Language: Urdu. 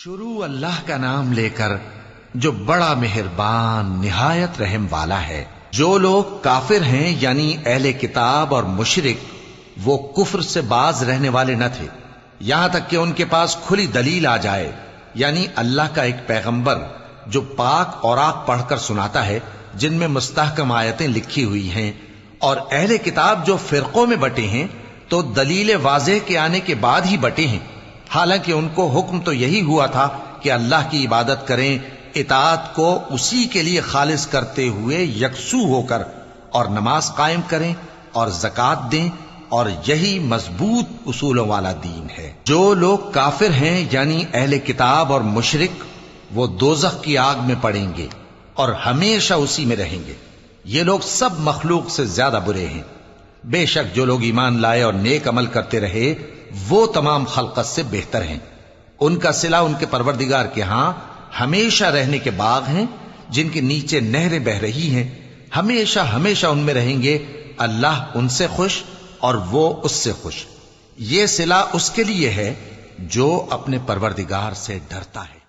شروع اللہ کا نام لے کر جو بڑا مہربان نہایت رحم والا ہے۔ جو لوگ کافر ہیں یعنی اہل کتاب اور مشرک، وہ کفر سے باز رہنے والے نہ تھے یہاں تک کہ ان کے پاس کھلی دلیل آ جائے، یعنی اللہ کا ایک پیغمبر جو پاک اوراق پڑھ کر سناتا ہے جن میں مستحکم آیتیں لکھی ہوئی ہیں، اور اہل کتاب جو فرقوں میں بٹے ہیں تو دلیل واضح کے آنے کے بعد ہی بٹے ہیں، حالانکہ ان کو حکم تو یہی ہوا تھا کہ اللہ کی عبادت کریں، اطاعت کو اسی کے لیے خالص کرتے ہوئے یکسو ہو کر، اور نماز قائم کریں اور زکوٰۃ دیں، اور یہی مضبوط اصولوں والا دین ہے۔ جو لوگ کافر ہیں یعنی اہل کتاب اور مشرک، وہ دوزخ کی آگ میں پڑیں گے اور ہمیشہ اسی میں رہیں گے۔ یہ لوگ سب مخلوق سے زیادہ برے ہیں۔ بے شک جو لوگ ایمان لائے اور نیک عمل کرتے رہے وہ تمام خلقت سے بہتر ہیں۔ ان کا صلہ ان کے پروردگار کے ہاں ہمیشہ رہنے کے باغ ہیں جن کے نیچے نہریں بہ رہی ہیں، ہمیشہ ہمیشہ ان میں رہیں گے۔ اللہ ان سے خوش اور وہ اس سے خوش۔ یہ صلہ اس کے لیے ہے جو اپنے پروردگار سے ڈرتا ہے۔